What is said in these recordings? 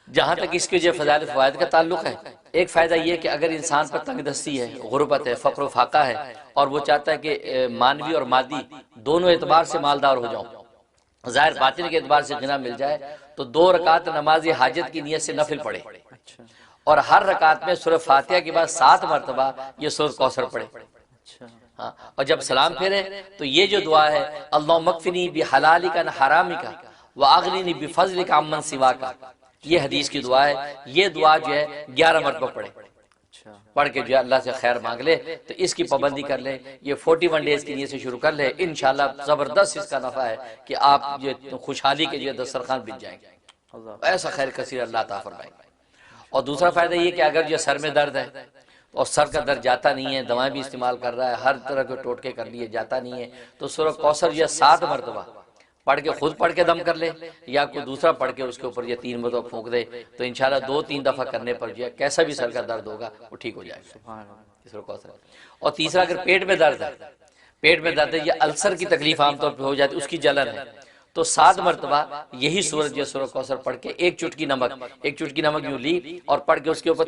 جہاں تک اس کے جو فضائل فوائد کا تعلق ہے، ایک فائدہ یہ کہ اگر انسان پر تنگ دستی ہے، غربت ہے، فقر و فاقہ ہے، اور وہ چاہتا ہے کہ مانوی اور مادی دونوں اعتبار سے مالدار ہو جاؤں، ظاہر باطن کے اعتبار سے غنا مل جائے، تو 2 رکعت نماز حاجت کی نیت سے نفل پڑھے، اچھا اور ہر رکعت میں سورہ فاتحہ کے بعد 7 مرتبہ یہ سورہ کوثر پڑھے۔ اچھا ہاں، اور جب سلام پھیرے تو یہ جو دعا ہے، اللہم اکفنی بحلالک عن حرامک واغننی بفضلک عمن سواک، یہ حدیث کی دعا ہے۔ یہ دعا جو ہے 11 مرتبہ پڑھے، اچھا پڑھ کے جو ہے اللہ سے خیر مانگ لے، تو اس کی پابندی کر لے، یہ 41 ڈیز کی نیت سے شروع کر لے، انشاءاللہ زبردست اس کا نفع ہے کہ آپ جو خوشحالی کے جو دسترخوان بن جائیں گے، اللہ ایسا خیر کثیر اللہ عطا فرمائیں گے۔ اور دوسرا فائدہ یہ کہ اگر جو سر میں درد ہے اور سر کا درد جاتا نہیں ہے، دوائیں بھی استعمال کر رہا ہے، ہر طرح کے ٹوٹکے کر لیے جاتا نہیں ہے، تو سورہ کوثر جو ہے 7 مرتبہ پڑھ کے خود پڑھ کے دم کر لے، یا کوئی دوسرا پڑھ کے اس کے اوپر یہ 3 مرتبہ پھونک دے، تو انشاءاللہ 2-3 دفعہ کرنے پر جو ہے کیسا بھی سر کا درد ہوگا وہ ٹھیک ہو جائے گا۔ سبحان اللہ تیسرا کوثر۔ اور تیسرا، اگر پیٹ میں درد ہے، پیٹ میں درد ہے یا السر کی تکلیف عام طور پہ ہو جاتی ہے، اس کی جلن ہے، تو 7 مرتبہ یہی سورج یا سورہ کوثر پڑھ کے ایک چٹکی نمک یوں لی اور پڑھ کے اس کے اوپر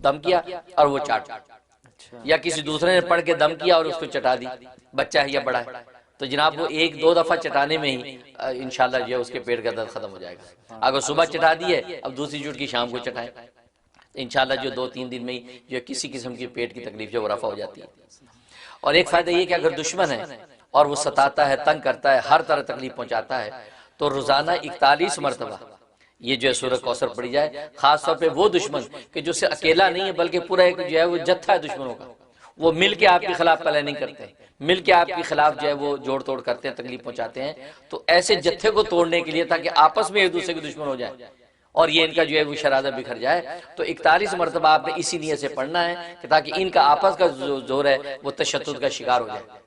دم کیا اور وہ چاٹ، اچھا یا کسی دوسرے نے پڑھ کے دم کیا اور اس کو چٹا دی، بچہ ہے یا بڑا ہے، تو جناب وہ 1-2 دفعہ چٹانے میں ہی انشاءاللہ جو ہے اس کے پیٹ کا درد ختم ہو جائے گا۔ اگر صبح چٹا دی ہے، اب دوسری چٹکی شام کو چٹائیں، انشاءاللہ جو 2-3 دن میں ہی جو کسی قسم کی پیٹ کی تکلیف جو وہ رفع ہو جاتی ہے۔ اور ایک فائدہ یہ کہ اگر دشمن ہے اور وہ ستاتا ہے، تنگ کرتا ہے، ہر طرح تکلیف پہنچاتا ہے، تو روزانہ 41 مرتبہ یہ جو ہے سورہ کوثر پڑھی جائے، خاص طور پہ وہ دشمن کہ جو صرف اکیلا نہیں ہے بلکہ پورا ایک جو ہے وہ جتھا ہے دشمنوں کا، وہ مل کے آپ کے خلاف پلاننگ کرتے ہیں، مل کے آپ کے خلاف جو ہے وہ جوڑ توڑ کرتے ہیں، تکلیف پہنچاتے ہیں، تو ایسے جتھے کو توڑنے کے لیے تاکہ آپس میں ایک دوسرے کے دشمن ہو جائے اور یہ ان کا جو ہے وہ شرازہ بکھر جائے، تو 41 مرتبہ آپ نے اسی نیت سے پڑھنا ہے کہ تاکہ ان کا آپس کا جو زور ہے وہ تشدد کا شکار ہو جائے۔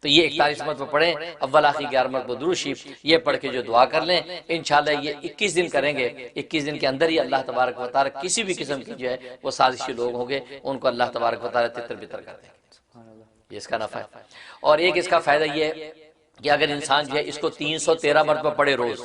تو یہ 41 مرتبہ پڑھیں، اول آخری 11 مرتبہ درود شریف یہ پڑھ کے جو دعا کر لیں، انشاءاللہ یہ 21 دن کریں گے، 21 دن کے اندر ہی اللہ تبارک و تعالی کسی بھی قسم کی جو ہے وہ سازشی لوگ ہوں گے ان کو اللہ تبارک و تعالی تتر بتر کر دیں گے، یہ اس کا نفع ہے۔ اور ایک اس کا فائدہ یہ ہے کہ اگر انسان جو ہے اس کو 313 مرتبہ پڑھے، روز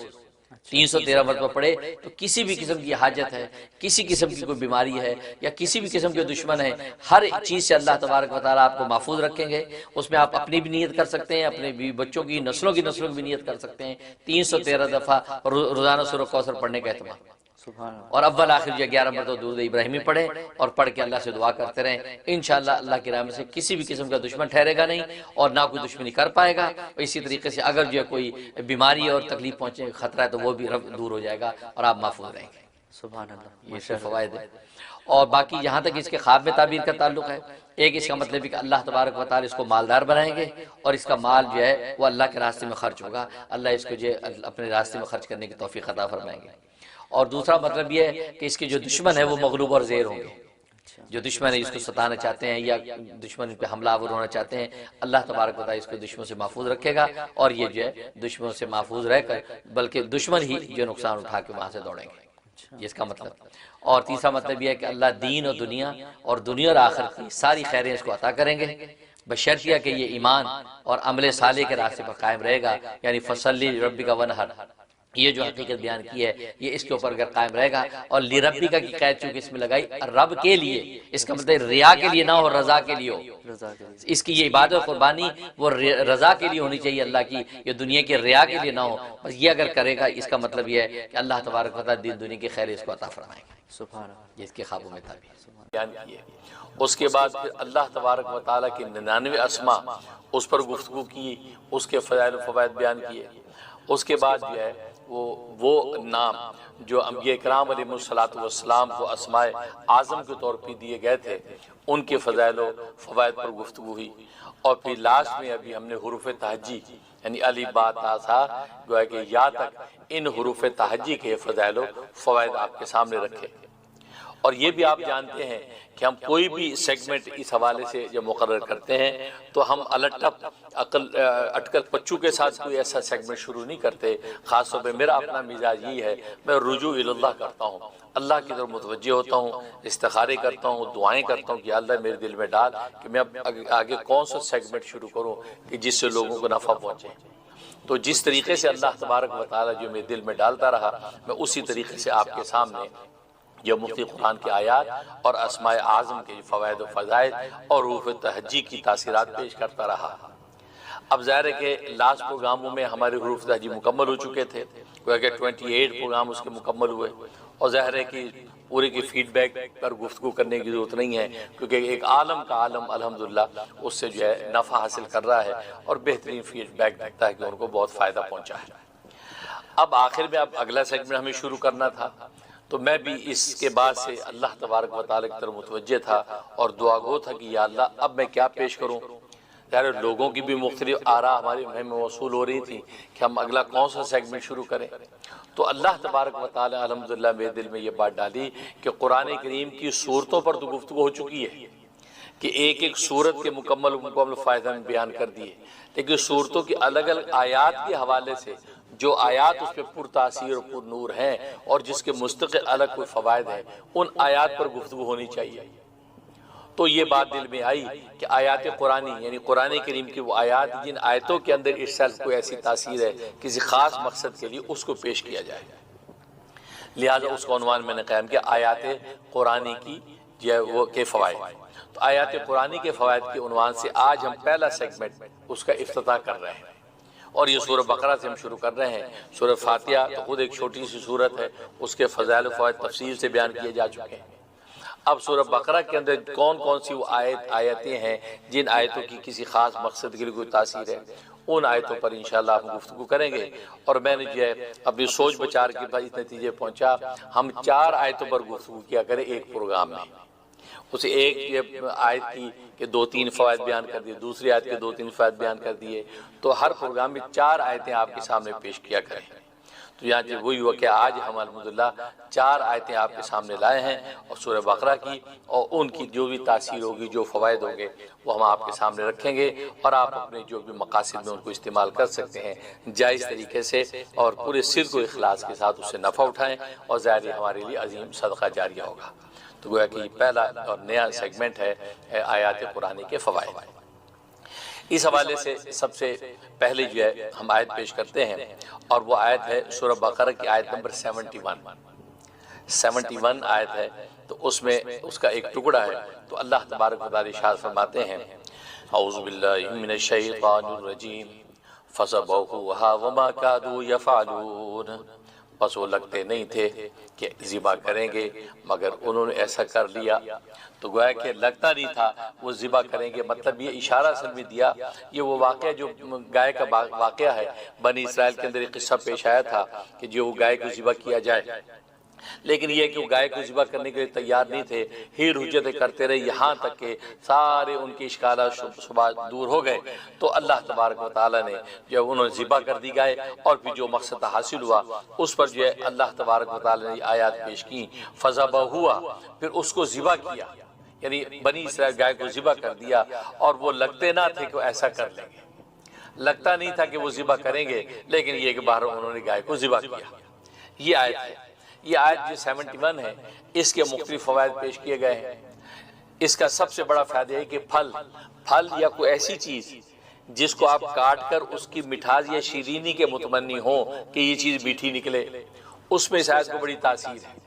313 مرتبہ پڑھے، تو کسی بھی قسم کی حاجت ہے، کسی قسم کی کوئی بیماری ہے یا کسی بھی قسم کے دشمن ہے، ہر چیز سے اللہ تبارک و تعالیٰ آپ کو محفوظ رکھیں گے۔ اس میں آپ اپنی بھی نیت کر سکتے ہیں، اپنے بھی بچوں کی نسلوں کی بھی نیت کر سکتے ہیں، 313 دفعہ روزانہ سورہ کوثر پڑھنے کا اہتمام، سبحان اللہ اور اول آخر جو 11 مرتبہ درود ابراہیمی پڑھیں اور پڑھ کے اللہ سے دعا کرتے رہیں، انشاءاللہ اللہ کی رحمت سے کسی بھی قسم کا دشمن ٹھہرے گا نہیں اور نہ کوئی دشمنی کر پائے گا۔ اور اسی طریقے سے اگر جو ہے کوئی بیماری اور تکلیف پہنچے خطرہ ہے تو وہ بھی دور ہو جائے گا اور آپ محفوظ رہیں گے۔ سبحان اللہ یہ سے فوائد ہے۔ اور باقی جہاں تک اس کے خواب میں تعبیر کا تعلق ہے، ایک اس کا مطلب ہے کہ اللہ تبارک و تعالی اس کو مالدار بنائیں گے اور اس کا مال جو ہے وہ اللہ کے راستے میں خرچ ہوگا، اللہ اس کو جو ہے اپنے راستے میں خرچ کرنے کی توفیق عطا فرمائیں گے۔ اور دوسرا مطلب یہ ہے کہ اس کے جو دشمن ہے وہ مغلوب اور زیر ہوں گے، جو دشمن ہے اس کو ستانا چاہتے ہیں یا دشمن ان پہ حملہ آور ہونا چاہتے ہیں، اللہ تبارک و تعالی اس کو دشمن سے محفوظ رکھے گا اور یہ جو ہے دشمن سے محفوظ رہ کر بلکہ دشمن ہی جو نقصان اٹھا کے وہاں سے دوڑیں گے، یہ اس کا مطلب۔ اور تیسرا مطلب یہ ہے کہ اللہ دین اور دنیا اور آخرت کی ساری خیریں اس کو عطا کریں گے، بشرطیہ کہ یہ ایمان اور عمل صالح کے راستے پر قائم رہے گا، یعنی فصلی لربک ونحر، یہ جو حقیقت بیان کی ہے یہ اس کے اوپر اگر قائم رہے گا، اور لربک کی قید چونکہ اس میں لگائی رب کے لیے، اس کا مطلب ریا کے لیے نہ ہو، رضا کے لیے ہو، رضا کے لیے اس کی یہ عبادت و قربانی وہ رضا کے لیے ہونی چاہیے اللہ کی، یہ دنیا کی ریا کے لیے نہ ہو، بس یہ اگر کرے گا اس کا مطلب یہ ہے کہ اللہ تبارک و تعالی دین دنیا کی خیر اس کو عطا فرمائیں گے۔ سبحان اللہ یہ اس کے خوابوں میں تعبیر بیان کیے۔ اس کے بعد پھر اللہ تبارک و تعالیٰ کے 99 اسما اس پر گفتگو کی، اس کے فضائل و فوائد بیان کیے۔ اس کے بعد جو ہے وہ نام جو انبیاء کرام علیہ الصلوۃ والسلام کو اسماء اعظم کے طور پہ دیے گئے تھے ان کے فضائل و فوائد پر گفتگو ہوئی، اور پھر لاسٹ میں ابھی ہم نے حروف تہجی یعنی الف با تا سا گویا کہ یا تک ان حروف تہجی کے فضائل و فوائد آپ کے سامنے رکھے۔ اور یہ بھی آپ جانتے ہیں کہ ہم کوئی بھی سیگمنٹ اس حوالے سے جب مقرر کرتے ہیں تو ہم الٹپ اٹکل پچو کے ساتھ کوئی ایسا سیگمنٹ شروع نہیں کرتے۔ خاص طور پہ میرا اپنا مزاج یہ ہے، میں رجوع اللہ کرتا ہوں، اللہ کی طرف متوجہ ہوتا ہوں، استخارے کرتا ہوں، دعائیں کرتا ہوں کہ اللہ میرے دل میں ڈال کہ میں اب آگے کون سا سیگمنٹ شروع کروں کہ جس سے لوگوں کو نفع پہنچے۔ تو جس طریقے سے اللہ تبارک و تعالیٰ جو میرے دل میں ڈالتا رہا، میں اسی طریقے سے آپ کے سامنے جو مفتی قرآن کی آیات اور اسماء اعظم کے فوائد و فضائل اور حروف تہجی کی تاثیرات پیش کرتا رہا۔ اب ظاہر ہے کہ لاسٹ پروگراموں میں ہمارے حروف تہجی مکمل ہو چکے تھے، گویا کہ 28 پروگرام اس کے مکمل ہوئے، اور ظاہر ہے کہ پورے کی فیڈ بیک پر گفتگو کرنے کی ضرورت نہیں ہے، کیونکہ ایک عالم کا عالم الحمدللہ اس سے جو ہے نفع حاصل کر رہا ہے اور بہترین فیڈ بیک دیتا ہے کہ ان کو بہت فائدہ پہنچا ہے۔ اب آخر میں اب اگلا سیگمنٹ ہمیں شروع کرنا تھا، تو میں بھی اس کے بعد سے اللہ تبارک و تعالیٰ کی طرف متوجہ تھا اور دعا گو تھا کہ یا اللہ اب میں کیا پیش کروں۔ یار لوگوں کی بھی مختلف آراء ہماری میں موصول ہو رہی تھی کہ ہم اگلا کون سا سیگمنٹ شروع کریں، تو اللہ تبارک و تعالیٰ الحمدللہ میرے دل میں یہ بات ڈالی کہ قرآن کریم کی صورتوں پر تو گفتگو ہو چکی ہے کہ ایک ایک صورت کے مکمل فائدہ میں بیان کر دیے، لیکن صورتوں کی الگ الگ آیات کے حوالے سے جو آیات اس پہ پر تاثیر اور پر نور ہیں اور جس کے مستقل الگ کوئی فوائد ہیں، ان آیات پر گفتگو ہونی چاہیے۔ تو یہ بات دل میں آئی کہ آیات قرآنی یعنی قرآن کریم کی وہ آیات جن آیتوں کے اندر ارسال کوئی ایسی تاثیر ہے کسی خاص مقصد کے لیے، اس کو پیش کیا جائے۔ لہٰذا اس کا عنوان میں نے قائم کیا آیات قرآنی کی وہ کے فوائد۔ تو آیات قرآنی کے فوائد کے عنوان سے آج ہم پہلا سیگمنٹ اس کا افتتاح کر رہے ہیں، اور یہ سورہ بقرہ سے ہم شروع کر رہے ہیں۔ سورہ فاتحہ تو خود ایک چھوٹی سی سورت ہے، اس کے فضائل و فوائد تفصیل سے بیان کیے جا چکے ہیں۔ اب سورہ بقرہ کے اندر کون کون سی وہ آیتیں ہیں جن آیتوں کی کسی خاص مقصد کے لیے کوئی تاثیر ہے، ان آیتوں پر انشاءاللہ ہم گفتگو کریں گے۔ اور میں نے جو ہے اپنی سوچ بچار کے بعد اس نتیجے پہنچا ہم 4 آیتوں پر گفتگو کیا کریں ایک پروگرام میں۔ اسے ایک آیت کی کہ 2-3 فوائد بیان کر دیے، دوسری آیت کے 2-3 فوائد بیان کر دیے، تو ہر پروگرام میں 4 آیتیں آپ کے سامنے پیش کیا کریں۔ تو یہاں جو وہی ہوا کہ آج ہم الحمدللہ 4 آیتیں آپ کے سامنے لائے ہیں اور سورہ بقرہ کی، اور ان کی جو بھی تاثیر ہوگی، جو فوائد ہوں گے وہ ہم آپ کے سامنے رکھیں گے، اور آپ اپنے جو بھی مقاصد میں ان کو استعمال کر سکتے ہیں جائز طریقے سے، اور پورے صدق و اخلاص کے ساتھ اس سے نفع اٹھائیں، اور ظاہر ہمارے لیے عظیم صدقہ جاریہ ہوگا۔ تو گویا کہ یہ پہلا اور نیا سیگمنٹ ہے آیات قرآنی کے فوائد۔ اس حوالے سے سب سے پہلے جو ہے ہم آیت پیش کرتے ہیں، اور وہ آیت ہے سورہ بقرہ کی آیت نمبر 71 آیت ہے۔ تو اس میں اس کا ایک ٹکڑا ہے، تو اللہ تبارک و تعالیٰ ارشاد فرماتے ہیں اعوذ باللہ من الشیطان الرجیم فَذَبَحُوهَا وَمَا كَادُوا يَفْعَلُونَ۔ بس وہ لگتے نہیں تھے کہ ذبح کریں گے، مگر انہوں نے ایسا کر لیا۔ تو گویا کہ لگتا نہیں تھا وہ ذبح کریں گے، مطلب یہ اشارہ اصل میں دیا، یہ وہ واقعہ جو گائے کا واقعہ ہے، بنی اسرائیل کے اندر ایک قصہ پیش آیا تھا کہ جو وہ گائے کو ذبح کیا جائے، لیکن یہ کہ وہ گائے کو ذبح کرنے کے لیے تیار نہیں تھے، ہیر حجتیں کرتے رہے یہاں تک کہ سارے ان کی اشکالات شبہات دور ہو گئے۔ تو اللہ تبارک و تعالیٰ نے جو انہوں نے ذبح کر دی گائے، اور پھر جو مقصد حاصل ہوا اس پر جو ہے اللہ تبارک و تعالیٰ نے آیات پیش کی فَذَبَحُوهَا، پھر اس کو ذبح کیا، یعنی بنی اسرائیل گائے کو ذبح کر دیا، اور وہ لگتے نہ تھے کہ وہ ایسا کر لیں گے، لگتا نہیں تھا کہ وہ ذبح کریں گے، لیکن یہ کہ باہر انہوں نے گائے کو ذبح کیا۔ یہ آیت ہے، یہ آیت جو 71 ہے، اس کے مختلف فوائد پیش کیے گئے ہیں۔ اس کا سب سے بڑا فائدہ ہے کہ پھل یا کوئی ایسی چیز جس کو آپ کاٹ کر اس کی مٹھاس یا شیرینی کے متمنی ہوں کہ یہ چیز میٹھی نکلے، اس میں اس آیت کو بڑی تاثیر ہے۔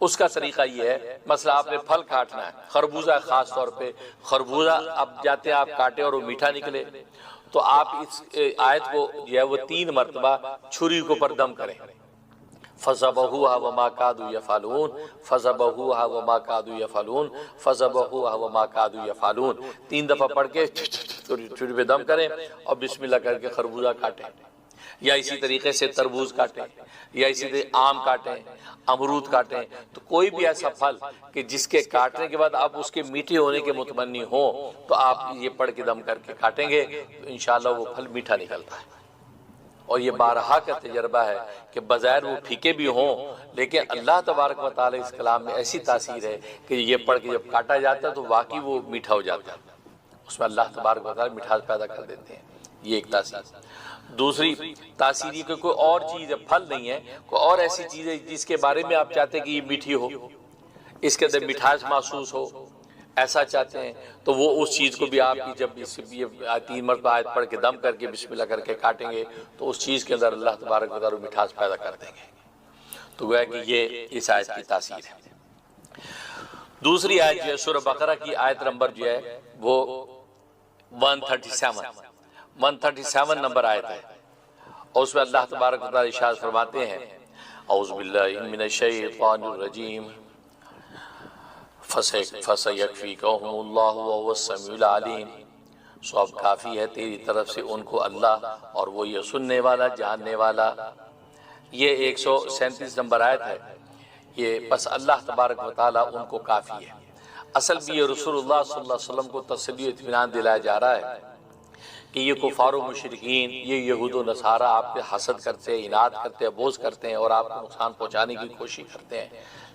اس کا طریقہ یہ ہے، مثلا آپ نے پھل کاٹنا ہے، خربوزہ خاص طور پہ، خربوزہ اب جاتے ہیں آپ کاٹے اور وہ میٹھا نکلے، تو آپ اس آیت کو جو ہے وہ 3 مرتبہ چھری کو پر دم کریں، فَذَبَحُوهَا وَمَا كَادُوا يَفْعَلُونَ فَذَبَحُوهَا وَمَا كَادُوا يَفْعَلُونَ فَذَبَحُوهَا وَمَا كَادُوا يَفْعَلُونَ 3 دفعہ پڑھ کے چھری پہ دم کریں اور بسم اللہ کر کے خربوزہ کاٹیں، یا اسی طریقے سے تربوز کاٹیں، یا اسی طریقے آم کاٹیں، امرود کاٹیں، تو کوئی بھی ایسا پھل کہ جس کے کاٹنے کے بعد آپ اس کے میٹھے ہونے کے متمنی ہوں، تو آپ یہ پڑھ کے دم کر کے کاٹیں گے تو انشاءاللہ وہ پھل میٹھا نکلتا ہے۔ اور یہ بارہا کا تجربہ ہے کہ بظاہر وہ پھیکے بھی ہوں، لیکن اللہ تبارک و تعالی اس کلام میں ایسی تاثیر ہے کہ یہ پڑھ کے جب کاٹا جاتا ہے تو واقعی وہ میٹھا ہو جاتا ہے، اس میں اللہ تبارک و تعالی مٹھاس پیدا کر دیتے ہیں۔ یہ ایک تاثیر۔ دوسری تاثیر یہ کہ کوئی اور چیز ہے، پھل نہیں ہے، کوئی اور ایسی چیز ہے جس کے بارے میں آپ چاہتے ہیں کہ یہ میٹھی ہو، اس کے اندر مٹھاس محسوس ہو، ایسا چاہتے ہیں تو وہ اس چیز کو بھی آپ کی جب اس 3 مرتبہ آیت پڑھ کے دم کر کے بسم اللہ کر کے کاٹیں گے تو اس چیز کے اندر اللہ تبارک و تعالیٰ مٹھاس پیدا کر دیں گے۔ تو گویا کہ یہ اس آیت کی تاثیر ہے۔ دوسری آیت جو ہے سورہ بقرہ کی آیت نمبر جو ہے وہ 137 نمبر آیت ہے، اور اس میں اللہ تبارک و تعالیٰ ارشاد فرماتے ہیں اعوذ باللہ من الشیطان الرجیم فَسَيَكْفِيكَهُمُ اللَّهُ وَهُوَ السَّمِيعُ الْعَلِيمُ، سو اب کافی ہے تیری طرف سے ان کو اللہ، اور وہ یہ سننے والا جاننے والا۔ یہ 137 نمبر آیت ہے۔ یہ بس اللہ تبارک و تعالیٰ ان کو کافی ہے۔ اصل بھی یہ رسول اللہ صلی اللہ علیہ وسلم کو تسلی و اطمینان دلایا جا رہا ہے کہ یہ کفار و مشرکین، یہ یہود و نصارہ آپ پہ حسد کرتے ہیں، عناد کرتے ہیں، بغض کرتے ہیں اور آپ کو نقصان پہنچانے کی کوشش کرتے ہیں،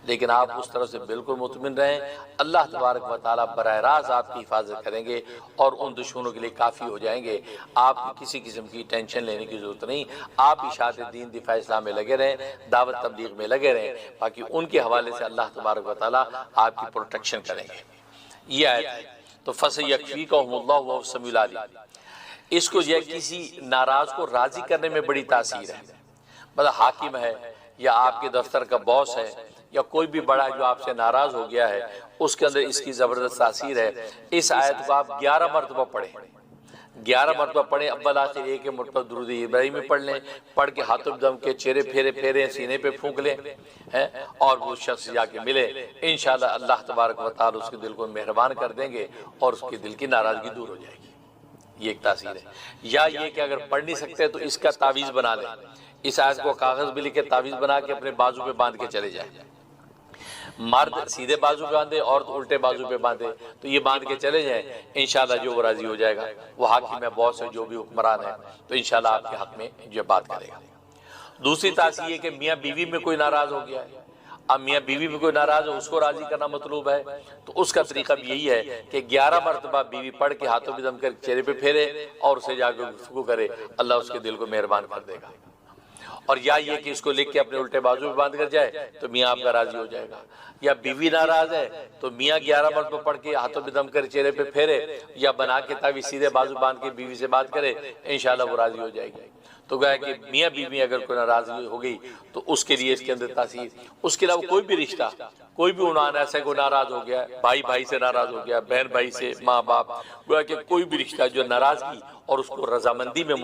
لیکن آپ اس طرف سے بالکل مطمئن رہیں، اللہ تبارک و تعالیٰ براہ راست آپ کی حفاظت کریں گے اور ان دشمنوں کے لیے کافی ہو جائیں گے۔ آپ کسی قسم کی ٹینشن لینے کی ضرورت نہیں، آپ اشاعت دین، دفاع اسلام میں لگے رہیں، دعوت تبلیغ میں لگے رہیں، باقی ان کے حوالے سے اللہ تبارک و تعالیٰ آپ کی پروٹیکشن کریں گے۔ یہ آیت ہے تو فَسَيَكْفِيكَهُمُ اللَّهُ وَهُوَ السَّمِيعُ الْعَلِيمُ، اس کو یہ کسی ناراض کو راضی کرنے میں بڑی تاثیر ہے۔ مطلب حاکم ہے یا آپ کے دفتر کا باس ہے یا کوئی بھی بڑا جو آپ سے ناراض ہو گیا ہے، اس کے اندر اس کی زبردست تاثیر ہے۔ اس آیت کو آپ 11 مرتبہ پڑھیں، 11 مرتبہ پڑھیں، اول آخر ایک مرتبہ درود ابراہیمی پڑھ لیں، پڑھ کے ہاتھوں دم کے چہرے پھیرے سینے پہ پھونک لیں، اور وہ شخص جا کے ملے، انشاءاللہ اللہ تبارک و تعالی اس کے دل کو مہربان کر دیں گے اور اس کے دل کی ناراضگی دور ہو جائے گی۔ یہ ایک تاثیر ہے۔ یا یہ کہ اگر پڑھ نہیں سکتے تو اس کا تعویذ بنا لیں، اس آیت کو کاغذ بھی لکھ کے تعویذ بنا کے اپنے بازو پہ باندھ کے چلے جائیں۔ مرد سیدھے بازو پہ باندھے، عورت الٹے بازو پہ باندھے، تو یہ باندھ کے چلے جائیں، انشاءاللہ جو وہ راضی ہو جائے گا، وہ حاکم ہے، باس ہے، جو بھی حکمران ہے، تو انشاءاللہ آپ کے حق میں یہ بات کرے گا۔ دوسری تاثیر یہ کہ میاں بیوی میں کوئی ناراض ہو گیا ہے، اب میاں بیوی میں کوئی ناراض ہو، اس کو راضی کرنا مطلوب ہے، تو اس کا طریقہ بھی یہی ہے کہ 11 مرتبہ بیوی پڑھ کے ہاتھوں میں دم کر چہرے پہ پھیرے اور اسے جا کے گفتگو کرے، اللہ اس کے دل کو مہربان کر دے گا۔ اور یا یہ کہ اس کو لکھ کے اپنے الٹے بازو پہ باندھ کر جائے تو میاں آپ کا راضی ہو جائے گا۔ یا بیوی ناراض ہے تو میاں 11 مرتبہ پڑھ کے ہاتھوں میں دم کر چہرے پہ پھیرے یا بنا کے تعویذ سیدھے بازو باندھ کے بیوی سے بات کرے، انشاءاللہ وہ راضی ہو جائے گی۔ تو گویا کہ میاں بیوی اگر کوئی ناراضگی ہو گئی تو اس کے لیے اس کے اندر تاثیر۔ اس کے علاوہ کوئی بھی رشتہ، کوئی بھی عنوان ایسا کوئی ناراض ہو گیا، بھائی سے ناراض ہو گیا، بہن بھائی سے، ماں باپ، گویا کہ کوئی بھی رشتہ جو ناراضگی اور اس کو رضامندی میں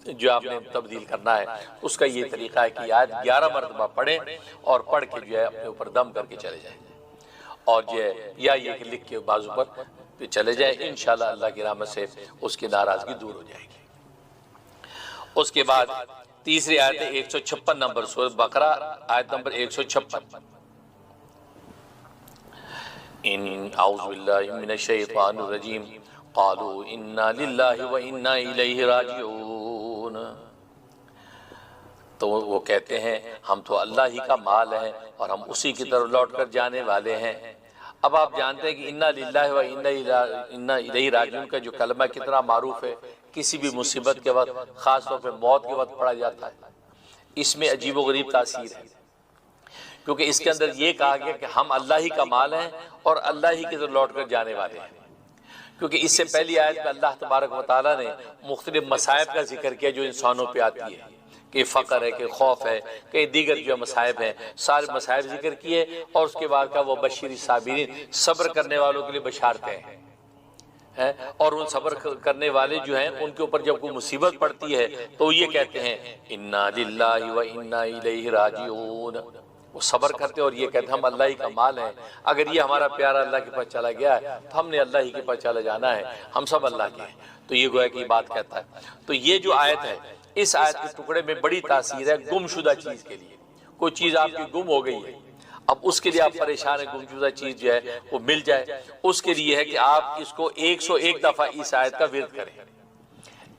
جو آپ نے تبدیل کرنا ہے، اس کا یہ طریقہ ہے کہ آیت 11 مرتبہ پڑھیں اور پڑھ کے جو ہے اپنے اوپر دم کر کے چلے جائیں، اور جو ہے یا یہ کہ لکھ کے بازو پر چلے جائیں، انشاءاللہ اللہ کی رحمت سے اس کی ناراضگی دور ہو جائے گی۔ اس کے بعد تیسری آیت ہے 156 نمبر سورۃ بقرہ، آیت نمبر 156۔ اعوذ باللہ من الشیطان الرجیم قالوا انا للہ وانا الیہ راجعون، تو وہ کہتے ہیں ہم تو اللہ ہی کا مال ہیں اور ہم اسی کی طرف لوٹ کر جانے والے ہیں۔ اب آپ جانتے ہیں کہ انا للہ وانا الیہ راجعون کا جو کلمہ کتنا معروف ہے، کسی بھی مصیبت کے وقت، خاص طور پہ موت کے وقت پڑھا جاتا ہے۔ اس میں عجیب و غریب تاثیر ہے، کیونکہ اس کے اندر یہ کہا گیا کہ ہم اللہ ہی کا مال ہیں اور اللہ ہی کی طرف لوٹ کر جانے والے ہیں، کیونکہ اس سے پہلی آیت میں اللہ تبارک و تعالیٰ نے مختلف مصائب کا ذکر کیا جو انسانوں پہ آتی ہے، کہ فقر ہے، کہ خوف ہے، کہ دیگر جو مصائب ہیں، سارے مصائب ذکر کیے، اور اس کے بعد کا وہ بشیر صابرین، صبر کرنے والوں کے لیے بشارتیں ہیں، اور ان صبر کرنے والے جو ہیں ان کے اوپر جب کوئی مصیبت پڑتی ہے تو یہ کہتے ہیں انا للہ وانا الیہ راجعون، وہ صبر کرتے اور یہ کہتے ہیں ہم اللہ ہی کا مال ہیں، اگر یہ ہمارا پیارا اللہ کے پاس چلا گیا ہے تو ہم نے اللہ ہی کے پاس چلا جانا ہے، ہم سب اللہ کے ہیں۔ تو یہ گویا کہ یہ بات کہتا ہے۔ تو یہ جو آیت ہے، اس آیت کے ٹکڑے میں بڑی تاثیر ہے گم شدہ چیز کے لیے۔ کوئی چیز آپ کی گم ہو گئی ہے، اب اس کے لیے آپ پریشان ہیں، گمشدہ چیز جو ہے وہ مل جائے، اس کے لیے ہے کہ آپ اس کو 101 دفعہ اس آیت کا ورد کریں،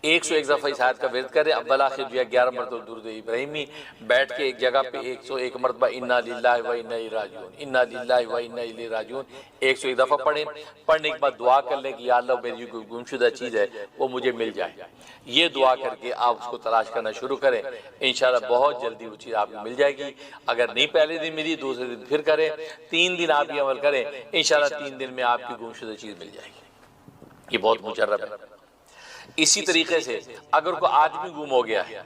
101 دفعہ اس آیت کا ورد کریں، اول آخر جو ہے 11 مرتبہ درود ابراہیمی، بیٹھ کے ایک جگہ پہ 101 مرتبہ انا للہ و انا الیہ راجعون، انا للہ و انا الیہ راجعون 101 دفعہ پڑھیں۔ پڑھنے کے بعد دعا کر لیں کہ یا اللہ میری جو کوئی گمشدہ چیز ہے وہ مجھے مل جائے۔ یہ دعا کر کے آپ اس کو تلاش کرنا شروع کریں، انشاءاللہ بہت جلدی وہ چیز آپ کو مل جائے گی۔ اگر نہیں پہلے دن ملی دوسرے دن پھر کریں، 3 دن آپ یہ عمل کریں، انشاءاللہ 3 دن میں آپ کی گمشدہ چیز مل جائے گی۔ یہ بہت مجرب ہے۔ اسی طریقے سے اگر کوئی آدمی گم ہو گیا ہے،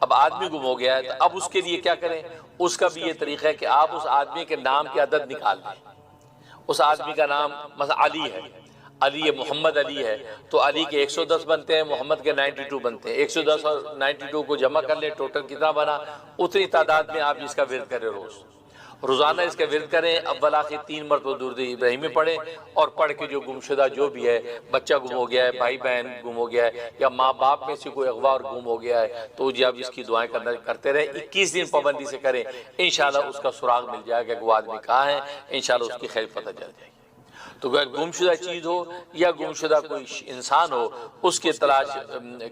اب آدمی گم ہو گیا ہے تو اب اس کے لیے کیا کریں؟ اس کا بھی یہ طریقہ ہے کہ آپ اس آدمی کے نام کی عدد نکال لیں۔ اس آدمی کا نام مثلا علی ہے، علی محمد علی ہے تو علی کے 110 بنتے ہیں، محمد کے 92 بنتے ہیں۔ 110 اور 92 کو جمع کر لیں، ٹوٹل کتنا بنا؟ اتنی تعداد میں آپ اس کا ورد کریں، روزانہ اس کا ورد کریں۔ اول آخر 3 مرتبہ درود ابراہیمی پڑھیں، اور پڑھ کے جو گمشدہ جو بھی ہے، بچہ گم ہو گیا ہے، بھائی بہن گم ہو گیا ہے، یا ماں باپ میں سے کوئی اغوا اور گم ہو گیا ہے، تو جب اس کی دعائیں کرتے رہیں، 21 دن پابندی سے کریں، انشاءاللہ اس کا سراغ مل جائے گا کہ وہ آدمی کہاں ہے، انشاءاللہ اس کی خیر پتہ چل جائے گی۔ تو گمشدہ چیز ہو یا گمشدہ کوئی انسان ہو، اس کے تلاش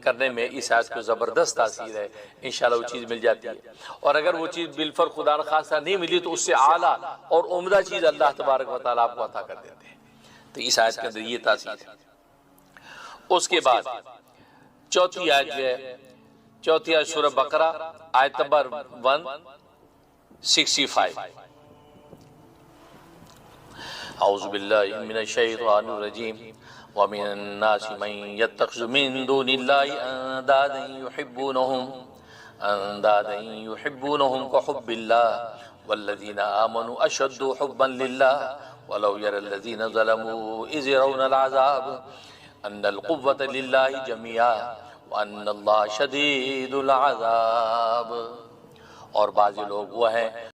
کرنے میں اس آیت کو زبردست تاثیر ہے، انشاءاللہ وہ چیز مل جاتی ہے۔ اور اگر وہ چیز بالفرض خدا نخواستہ نہیں ملی تو اس سے اعلیٰ اور عمدہ چیز اللہ تبارک و تعالیٰ آپ کو عطا کر دیتے ہیں۔ تو اس آیت کے اندر یہ تاثیر ہے۔ اس کے بعد چوتھی آیت جو ہے، چوتھی آیت سورہ بقرہ آیت نمبر 165۔ اعوذ باللہ من الشیطان الرجیم ومن الناس من يتخذ من دون الله اندادا يحبونهم كحب الله والذين آمنوا اشد حبا لله ولو يرى الذين ظلموا اذ يرون العذاب ان القوة لله جميعا وان الله شدید العذاب۔ اور بعض لوگ وہ ہیں